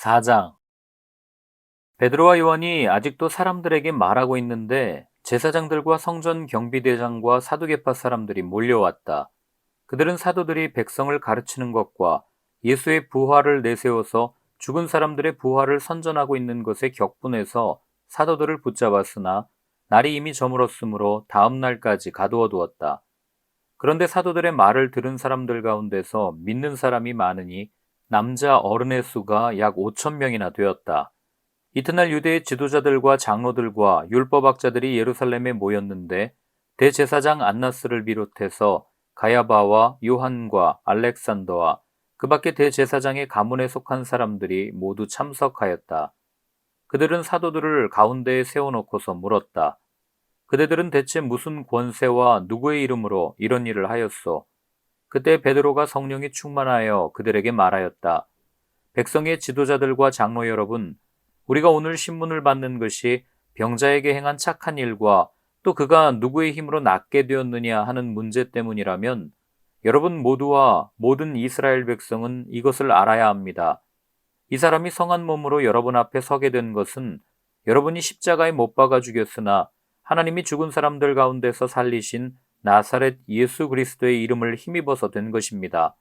4장. 베드로와 요한이 아직도 사람들에게 말하고 있는데 제사장들과 성전 경비대장과 사두개파 사람들이 몰려왔다. 그들은 사도들이 백성을 가르치는 것과 예수의 부활을 내세워서 죽은 사람들의 부활을 선전하고 있는 것에 격분해서 사도들을 붙잡았으나 날이 이미 저물었으므로 다음 날까지 가두어 두었다. 그런데 사도들의 말을 들은 사람들 가운데서 믿는 사람이 많으니 남자 어른의 수가 약 5천 명이나 되었다. 이튿날 유대의 지도자들과 장로들과 율법학자들이 예루살렘에 모였는데 대제사장 안나스를 비롯해서 가야바와 요한과 알렉산더와 그 밖에 대제사장의 가문에 속한 사람들이 모두 참석하였다. 그들은 사도들을 가운데에 세워놓고서 물었다. 그대들은 대체 무슨 권세와 누구의 이름으로 이런 일을 하였소? 그때 베드로가 성령이 충만하여 그들에게 말하였다. 백성의 지도자들과 장로 여러분, 우리가 오늘 신문을 받는 것이 병자에게 행한 착한 일과 또 그가 누구의 힘으로 낫게 되었느냐 하는 문제 때문이라면 여러분 모두와 모든 이스라엘 백성은 이것을 알아야 합니다. 이 사람이 성한 몸으로 여러분 앞에 서게 된 것은 여러분이 십자가에 못 박아 죽였으나 하나님이 죽은 사람들 가운데서 살리신 나사렛 예수 그리스도의 이름을 힘입어서 된 것입니다.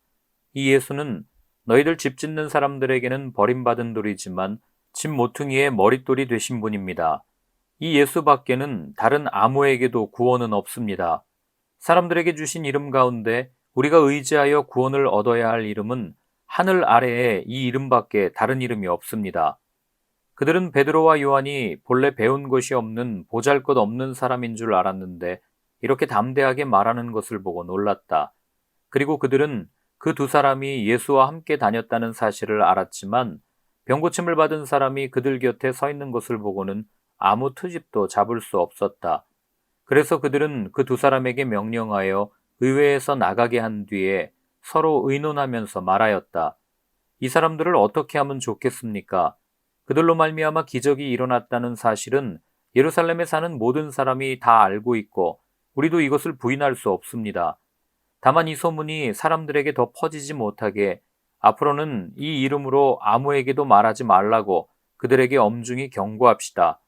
이 예수는 너희들 집 짓는 사람들에게는 버림받은 돌이지만 집 모퉁이의 머릿돌이 되신 분입니다. 이 예수 밖에는 다른 아무에게도 구원은 없습니다. 사람들에게 주신 이름 가운데 우리가 의지하여 구원을 얻어야 할 이름은 하늘 아래에 이 이름밖에 다른 이름이 없습니다. 그들은 베드로와 요한이 본래 배운 것이 없는 보잘것없는 사람인 줄 알았는데 이렇게 담대하게 말하는 것을 보고 놀랐다. 그리고 그들은 그 두 사람이 예수와 함께 다녔다는 사실을 알았지만 병고침을 받은 사람이 그들 곁에 서 있는 것을 보고는 아무 트집도 잡을 수 없었다. 그래서 그들은 그 두 사람에게 명령하여 의회에서 나가게 한 뒤에 서로 의논하면서 말하였다. 이 사람들을 어떻게 하면 좋겠습니까? 그들로 말미암아 기적이 일어났다는 사실은 예루살렘에 사는 모든 사람이 다 알고 있고 우리도 이것을 부인할 수 없습니다. 다만 이 소문이 사람들에게 더 퍼지지 못하게 앞으로는 이 이름으로 아무에게도 말하지 말라고 그들에게 엄중히 경고합시다.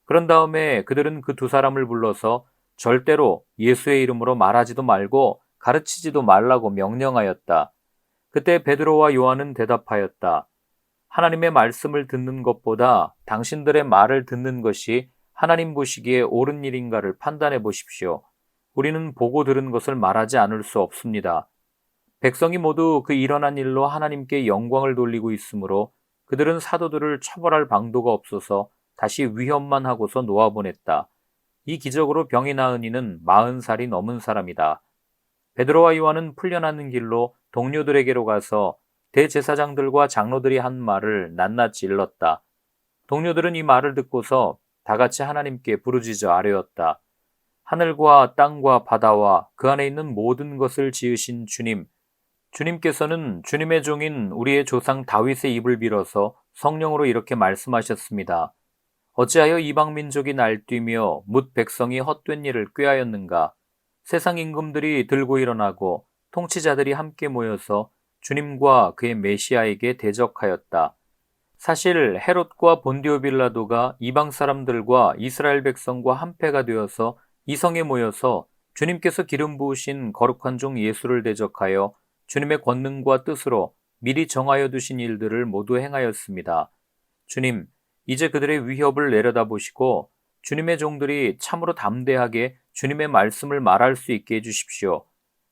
그런 다음에 그들은 그 두 사람을 불러서 절대로 예수의 이름으로 말하지도 말고 가르치지도 말라고 명령하였다. 그때 베드로와 요한은 대답하였다. 하나님의 말씀을 듣는 것보다 당신들의 말을 듣는 것이 하나님 보시기에 옳은 일인가를 판단해 보십시오. 우리는 보고 들은 것을 말하지 않을 수 없습니다. 백성이 모두 그 일어난 일로 하나님께 영광을 돌리고 있으므로 그들은 사도들을 처벌할 방도가 없어서 다시 위협만 하고서 놓아보냈다. 이 기적으로 병이 나은 이는 40살이 넘은 사람이다. 베드로와 요한은 풀려나는 길로 동료들에게로 가서 대제사장들과 장로들이 한 말을 낱낱이 일렀다. 동료들은 이 말을 듣고서 다 같이 하나님께 부르짖어 아뢰었다. 하늘과 땅과 바다와 그 안에 있는 모든 것을 지으신 주님, 주님께서는 주님의 종인 우리의 조상 다윗의 입을 빌어서 성령으로 이렇게 말씀하셨습니다. 어찌하여 이방 민족이 날뛰며 뭇 백성이 헛된 일을 꾀하였는가? 세상 임금들이 들고 일어나고 통치자들이 함께 모여서 주님과 그의 메시아에게 대적하였다. 사실 헤롯과 본디오 빌라도가 이방 사람들과 이스라엘 백성과 한패가 되어서 이성에 모여서 주님께서 기름 부으신 거룩한 종 예수를 대적하여 주님의 권능과 뜻으로 미리 정하여 두신 일들을 모두 행하였습니다. 주님, 이제 그들의 위협을 내려다보시고 주님의 종들이 참으로 담대하게 주님의 말씀을 말할 수 있게 해주십시오.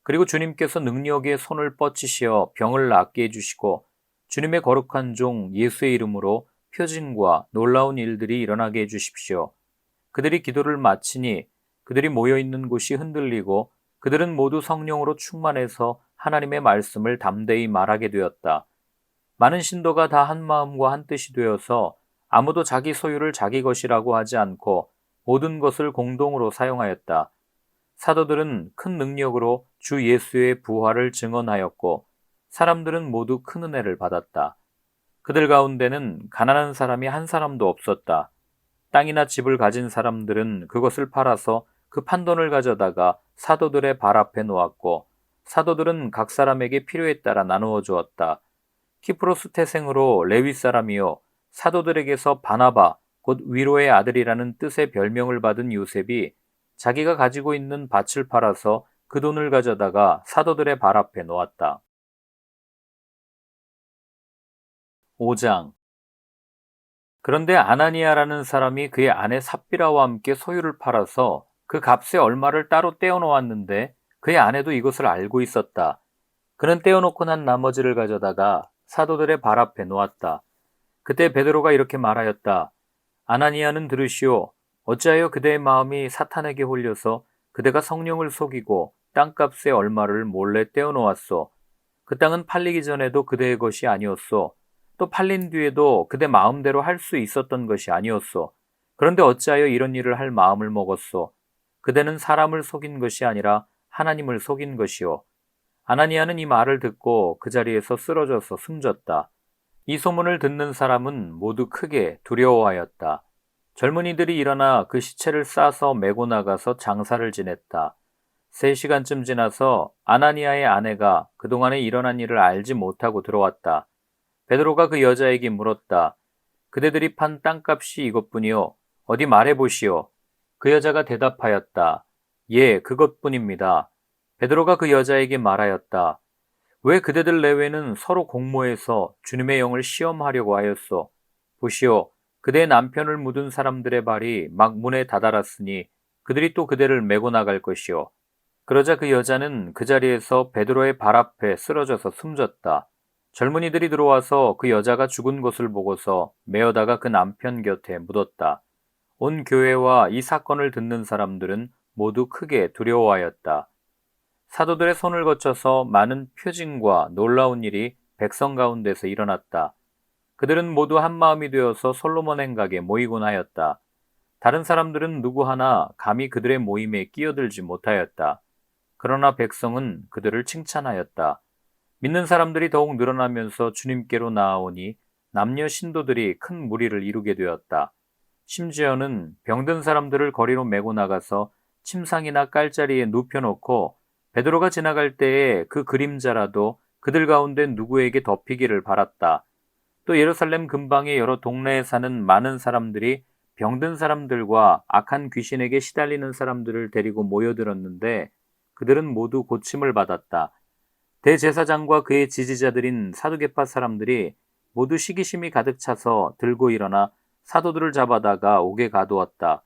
그리고 주님께서 능력의 손을 뻗치시어 병을 낫게 해주시고 주님의 거룩한 종 예수의 이름으로 표징과 놀라운 일들이 일어나게 해주십시오. 그들이 기도를 마치니 그들이 모여있는 곳이 흔들리고 그들은 모두 성령으로 충만해서 하나님의 말씀을 담대히 말하게 되었다. 많은 신도가 다 한 마음과 한 뜻이 되어서 아무도 자기 소유를 자기 것이라고 하지 않고 모든 것을 공동으로 사용하였다. 사도들은 큰 능력으로 주 예수의 부활을 증언하였고 사람들은 모두 큰 은혜를 받았다. 그들 가운데는 가난한 사람이 한 사람도 없었다. 땅이나 집을 가진 사람들은 그것을 팔아서 그 판돈을 가져다가 사도들의 발 앞에 놓았고 사도들은 각 사람에게 필요에 따라 나누어 주었다. 키프로스 태생으로 레위 사람이요 사도들에게서 바나바 곧 위로의 아들이라는 뜻의 별명을 받은 요셉이 자기가 가지고 있는 밭을 팔아서 그 돈을 가져다가 사도들의 발 앞에 놓았다. 5장. 그런데 아나니아라는 사람이 그의 아내 삽비라와 함께 소유를 팔아서 그 값의 얼마를 따로 떼어 놓았는데 그의 아내도 이것을 알고 있었다. 그는 떼어놓고 난 나머지를 가져다가 사도들의 발 앞에 놓았다. 그때 베드로가 이렇게 말하였다. 아나니아는 들으시오. 어찌하여 그대의 마음이 사탄에게 홀려서 그대가 성령을 속이고 땅값의 얼마를 몰래 떼어놓았소. 그 땅은 팔리기 전에도 그대의 것이 아니었소. 또 팔린 뒤에도 그대 마음대로 할 수 있었던 것이 아니었소. 그런데 어찌하여 이런 일을 할 마음을 먹었소. 그대는 사람을 속인 것이 아니라 하나님을 속인 것이오. 아나니아는 이 말을 듣고 그 자리에서 쓰러져서 숨졌다. 이 소문을 듣는 사람은 모두 크게 두려워하였다. 젊은이들이 일어나 그 시체를 싸서 메고 나가서 장사를 지냈다. 3시간쯤 지나서 아나니아의 아내가 그동안에 일어난 일을 알지 못하고 들어왔다. 베드로가 그 여자에게 물었다. 그대들이 판 땅값이 이것뿐이요. 어디 말해보시오. 그 여자가 대답하였다. 예, 그것뿐입니다. 베드로가 그 여자에게 말하였다. 왜 그대들 내외는 서로 공모해서 주님의 영을 시험하려고 하였소? 보시오, 그대의 남편을 묻은 사람들의 발이 막 문에 다다랐으니 그들이 또 그대를 메고 나갈 것이오. 그러자 그 여자는 그 자리에서 베드로의 발 앞에 쓰러져서 숨졌다. 젊은이들이 들어와서 그 여자가 죽은 것을 보고서 메어다가 그 남편 곁에 묻었다. 온 교회와 이 사건을 듣는 사람들은 모두 크게 두려워하였다. 사도들의 손을 거쳐서 많은 표징과 놀라운 일이 백성 가운데서 일어났다. 그들은 모두 한 마음이 되어서 솔로몬 행각에 모이곤 하였다. 다른 사람들은 누구 하나 감히 그들의 모임에 끼어들지 못하였다. 그러나 백성은 그들을 칭찬하였다. 믿는 사람들이 더욱 늘어나면서 주님께로 나아오니 남녀 신도들이 큰 무리를 이루게 되었다. 심지어는 병든 사람들을 거리로 메고 나가서 침상이나 깔자리에 눕혀놓고 베드로가 지나갈 때에 그 그림자라도 그들 가운데 누구에게 덮이기를 바랐다. 또 예루살렘 근방의 여러 동네에 사는 많은 사람들이 병든 사람들과 악한 귀신에게 시달리는 사람들을 데리고 모여들었는데 그들은 모두 고침을 받았다. 대제사장과 그의 지지자들인 사두개파 사람들이 모두 시기심이 가득 차서 들고 일어나 사도들을 잡아다가 옥에 가두었다.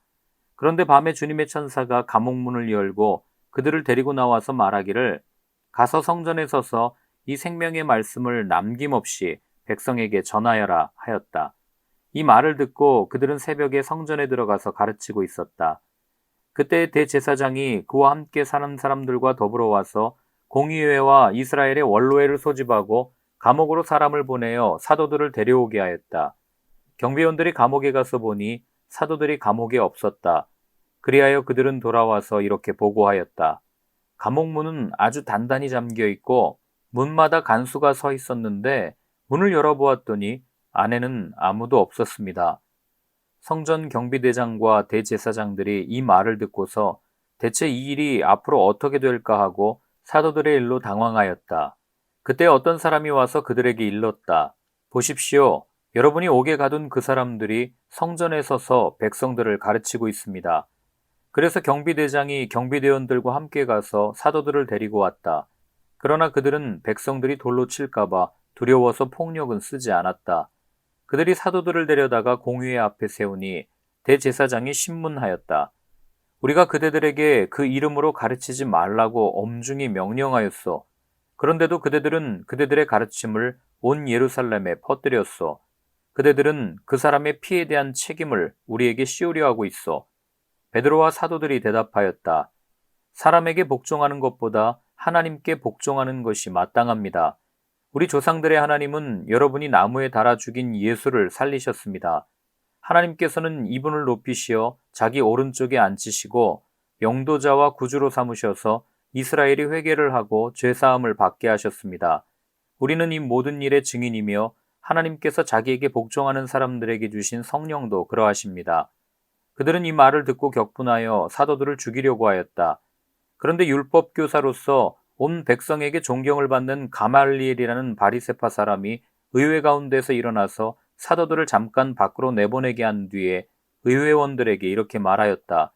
그런데 밤에 주님의 천사가 감옥문을 열고 그들을 데리고 나와서 말하기를 가서 성전에 서서 이 생명의 말씀을 남김없이 백성에게 전하여라 하였다. 이 말을 듣고 그들은 새벽에 성전에 들어가서 가르치고 있었다. 그때 대제사장이 그와 함께 사는 사람들과 더불어 와서 공의회와 이스라엘의 원로회를 소집하고 감옥으로 사람을 보내어 사도들을 데려오게 하였다. 경비원들이 감옥에 가서 보니 사도들이 감옥에 없었다. 그리하여 그들은 돌아와서 이렇게 보고하였다. 감옥 문은 아주 단단히 잠겨 있고 문마다 간수가 서 있었는데 문을 열어보았더니 안에는 아무도 없었습니다. 성전 경비대장과 대제사장들이 이 말을 듣고서 대체 이 일이 앞으로 어떻게 될까 하고 사도들의 일로 당황하였다. 그때 어떤 사람이 와서 그들에게 일렀다. 보십시오. 여러분이 옥에 가둔 그 사람들이 성전에 서서 백성들을 가르치고 있습니다. 그래서 경비대장이 경비대원들과 함께 가서 사도들을 데리고 왔다. 그러나 그들은 백성들이 돌로 칠까봐 두려워서 폭력은 쓰지 않았다. 그들이 사도들을 데려다가 공의회 앞에 세우니 대제사장이 신문하였다. 우리가 그대들에게 그 이름으로 가르치지 말라고 엄중히 명령하였소. 그런데도 그대들은 그대들의 가르침을 온 예루살렘에 퍼뜨렸소. 그대들은 그 사람의 피에 대한 책임을 우리에게 씌우려 하고 있어. 베드로와 사도들이 대답하였다. 사람에게 복종하는 것보다 하나님께 복종하는 것이 마땅합니다. 우리 조상들의 하나님은 여러분이 나무에 달아 죽인 예수를 살리셨습니다. 하나님께서는 이분을 높이시어 자기 오른쪽에 앉히시고 영도자와 구주로 삼으셔서 이스라엘이 회개를 하고 죄사함을 받게 하셨습니다. 우리는 이 모든 일의 증인이며 하나님께서 자기에게 복종하는 사람들에게 주신 성령도 그러하십니다. 그들은 이 말을 듣고 격분하여 사도들을 죽이려고 하였다. 그런데 율법 교사로서 온 백성에게 존경을 받는 가말리엘이라는 바리새파 사람이 의회 가운데서 일어나서 사도들을 잠깐 밖으로 내보내게 한 뒤에 의회원들에게 이렇게 말하였다.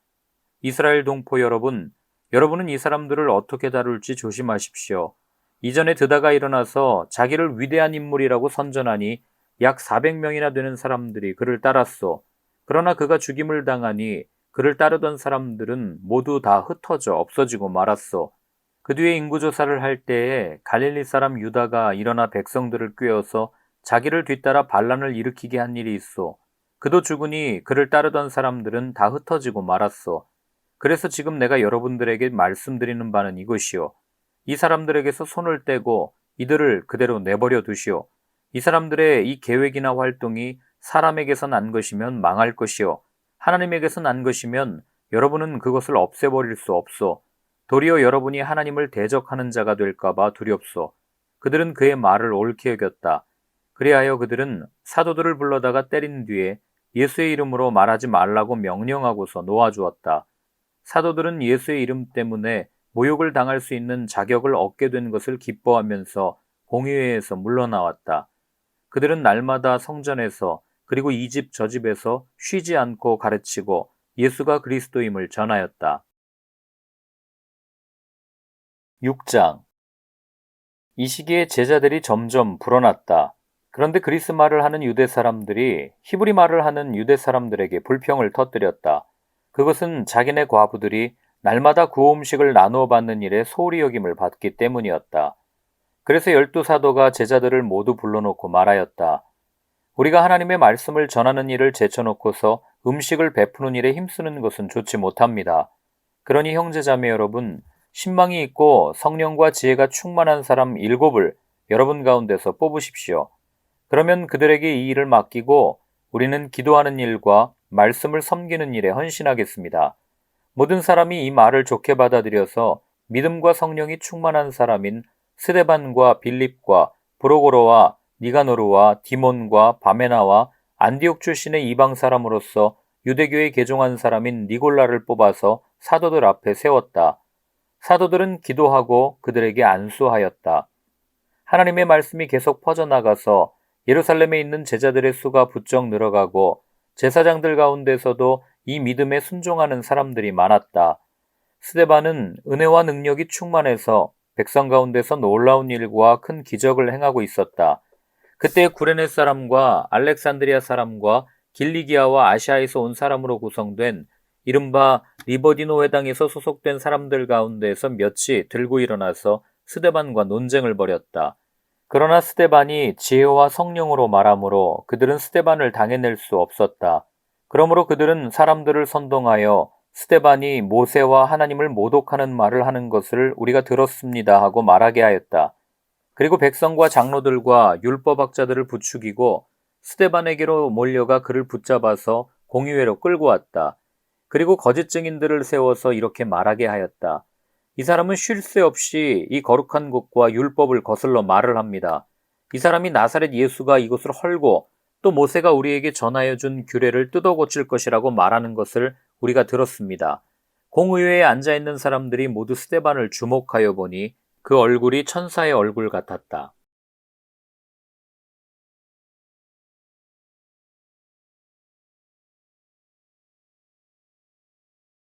이스라엘 동포 여러분, 여러분은 이 사람들을 어떻게 다룰지 조심하십시오. 이전에 드다가 일어나서 자기를 위대한 인물이라고 선전하니 약 400명이나 되는 사람들이 그를 따랐소. 그러나 그가 죽임을 당하니 그를 따르던 사람들은 모두 다 흩어져 없어지고 말았소. 그 뒤에 인구조사를 할 때에 갈릴리 사람 유다가 일어나 백성들을 꾀어서 자기를 뒤따라 반란을 일으키게 한 일이 있소. 그도 죽으니 그를 따르던 사람들은 다 흩어지고 말았소. 그래서 지금 내가 여러분들에게 말씀드리는 바는 이것이요. 이 사람들에게서 손을 떼고 이들을 그대로 내버려 두시오. 이 사람들의 이 계획이나 활동이 사람에게서 난 것이면 망할 것이요. 하나님에게서 난 것이면 여러분은 그것을 없애버릴 수 없소. 도리어 여러분이 하나님을 대적하는 자가 될까봐 두렵소. 그들은 그의 말을 옳게 여겼다. 그리하여 그들은 사도들을 불러다가 때린 뒤에 예수의 이름으로 말하지 말라고 명령하고서 놓아주었다. 사도들은 예수의 이름 때문에 모욕을 당할 수 있는 자격을 얻게 된 것을 기뻐하면서 공의회에서 물러나왔다. 그들은 날마다 성전에서 그리고 이 집 저 집에서 쉬지 않고 가르치고 예수가 그리스도임을 전하였다. 6장. 이 시기에 제자들이 점점 불어났다. 그런데 그리스 말을 하는 유대 사람들이 히브리 말을 하는 유대 사람들에게 불평을 터뜨렸다. 그것은 자기네 과부들이 날마다 구호 음식을 나누어 받는 일에 소홀히 여김을 받기 때문이었다. 그래서 12사도가 제자들을 모두 불러놓고 말하였다. 우리가 하나님의 말씀을 전하는 일을 제쳐놓고서 음식을 베푸는 일에 힘쓰는 것은 좋지 못합니다. 그러니 형제자매 여러분, 신망이 있고 성령과 지혜가 충만한 사람 7을 여러분 가운데서 뽑으십시오. 그러면 그들에게 이 일을 맡기고 우리는 기도하는 일과 말씀을 섬기는 일에 헌신하겠습니다. 모든 사람이 이 말을 좋게 받아들여서 믿음과 성령이 충만한 사람인 스데반과 빌립과 브로고로와 니가노르와 디몬과 바메나와 안디옥 출신의 이방 사람으로서 유대교에 개종한 사람인 니골라를 뽑아서 사도들 앞에 세웠다. 사도들은 기도하고 그들에게 안수하였다. 하나님의 말씀이 계속 퍼져나가서 예루살렘에 있는 제자들의 수가 부쩍 늘어가고 제사장들 가운데서도 이 믿음에 순종하는 사람들이 많았다. 스데반은 은혜와 능력이 충만해서 백성 가운데서 놀라운 일과 큰 기적을 행하고 있었다. 그때 구레네 사람과 알렉산드리아 사람과 길리기아와 아시아에서 온 사람으로 구성된 이른바 리버디노 회당에서 소속된 사람들 가운데서 몇이 들고 일어나서 스데반과 논쟁을 벌였다. 그러나 스데반이 지혜와 성령으로 말하므로 그들은 스데반을 당해낼 수 없었다. 그러므로 그들은 사람들을 선동하여 스데반이 모세와 하나님을 모독하는 말을 하는 것을 우리가 들었습니다 하고 말하게 하였다. 그리고 백성과 장로들과 율법학자들을 부추기고 스데반에게로 몰려가 그를 붙잡아서 공의회로 끌고 왔다. 그리고 거짓 증인들을 세워서 이렇게 말하게 하였다. 이 사람은 쉴 새 없이 이 거룩한 곳과 율법을 거슬러 말을 합니다. 이 사람이 나사렛 예수가 이곳을 헐고 또 모세가 우리에게 전하여 준 규례를 뜯어 고칠 것이라고 말하는 것을 우리가 들었습니다. 공의회에 앉아있는 사람들이 모두 스데반을 주목하여 보니 그 얼굴이 천사의 얼굴 같았다.